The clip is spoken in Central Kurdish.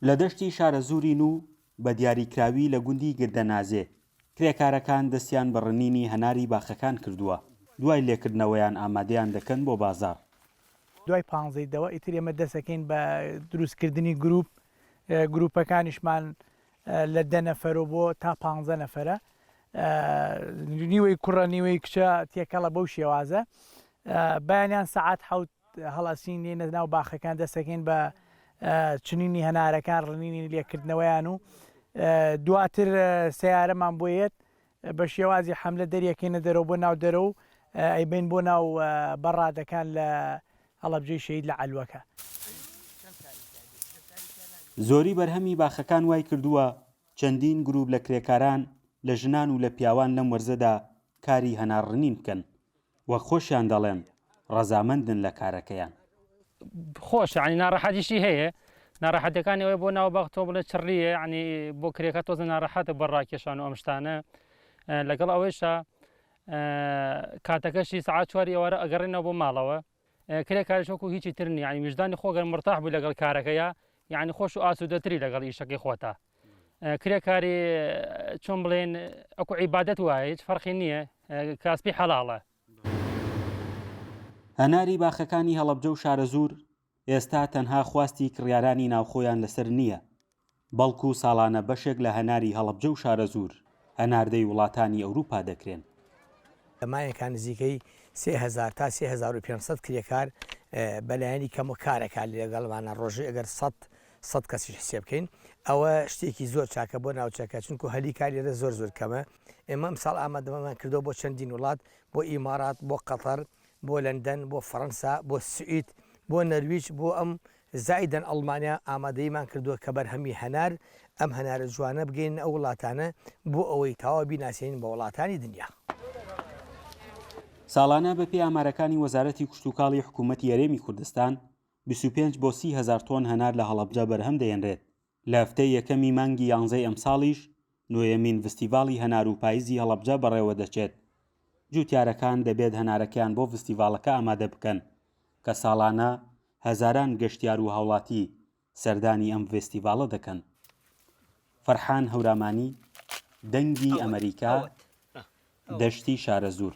لە دەشتی شارەزورین و بە دیاریکراوی لە گوندی گردەنازێ کرێکارەکان دەستیان بە ڕنینی هەناری باخەکان کردووە دوای لێکردنەوەیان ئامادەیان دەکەن بۆ بازار. دوای 15 ئیتر ئێمە دەسەکەین بە دروستکردنی گروپەکانیشمان لە 10 نەفەرەوە بۆ تا 15 نەفەرە نیوەی کوڕە نیوەی کچە تێکەڵە بەو شێوازە بەیانیان سەعات حەوت هەڵەسین لێنە ناو باخەکان دەسەکەین بە چنینی هەنارەکان ڕنینی لێکردنەوەیان و دواتر سیارەمان بۆیەت بە شێوازی حەملە دەریەکەینە دەرەوە بۆ ناو دەرە و ئەیبین بۆ ناو بەڕادەکان لە هەڵەبجەی شەید لە عەلوەکە. زۆری بەرهەمی باخەکان وای کردووە چەندین گروپ لە کرێکاران لە ژنان و لە پیاوان لەم وەرزەدا کاری هەنارڕنین بکەن وە خۆشیان دەڵێن ڕەزامەندن لە کارەکەیان. خۆش ینی ناڕەحەتیشی هەیە ناڕەحەتەکانی ئەوەی بۆ ناو باختەوە بڵێ چڕیە ینی بۆ کرێکە تۆزە ناڕەحەتە بە ڕاکێشان و ئەم شتانە لەگەڵ ئەوەیشە کاتەکەشی سەعات 4 ئێوارە ئەگەڕێنەوە بۆ ماڵەوە کرێکاریش وەکو هیچی تر نییە ینی وجدانی خۆگەر مرتاح بوو لەگەڵ کارەکەیە یعنی خۆش و ئاسوودەتری لەگەڵ ئیشەکەی خۆتە کرێکاری چۆن بڵێن ئەکو عیبادەت وایە هیچ فەرقی نییە کاسپی حەلاڵە. هەناری باخەکانی هەڵەبجە و شارەزور ئێستا تەنها خواستی کڕیارانی ناوخۆیان لەسەر نییە بەڵکو ساڵانە بەشێک لە هەناری هەڵەبجە و شارەزور هەناردەی وڵاتانی ئەوروپا دەکرێن. لەمایەکان نزیکەی 3000 تا 3500 کرێکار بەلایەنی کەم و کارێکا لەگەڵمانە ڕۆژێ ئەگەر 100 کەسی حسێ بکەین ئەوە شتێکی زۆر چاکە بۆ ناوچەکە چونکو هەلی کارێرە زۆر کەمە. ئێمە ئەمساڵ ئامادەمان کردەوە بۆ چەندین وڵات بۆ ئیمارات بۆ قەتەر بۆ لەندەن بۆ فەڕەنسا بۆ سوئید بۆ نەرویج بۆ ئەم زایدەن ئەڵمانیا ئامادەیمان کردووە کە بەرهەمی هەنار ئەم هەنارە جوانە بگەین ئەو وڵاتانە بۆ ئەوەی تاوا بیناسیین بە وڵاتانی دنیا. ساڵانە بەپێی ئامارەکانی وەزارەتی کشتوکاڵی حکوومەتی هەرێمی کوردستان 25 بۆ 30 هزار تۆن هەنار لە هەڵەبجە بەرهەم دەهێنرێت. لە هەفتەی یەکەمی مانگی 11 ئەمساڵیش نۆیەمین فستیڤاڵی هەنار و پاییزی هەڵەبجە بەڕێوە دەچێت. جوتیارەکان دەبێت هەنارەکەیان بۆ فستیڤاڵەکە ئامادە بکەن کە ساڵانە هەزاران گەشتیار و هاوڵاتی سەردانی ئەم فستیڤاڵە دەکەن. فەرحان هەورامانی، دەنگی ئەمریکا، دەشتی شارەزور.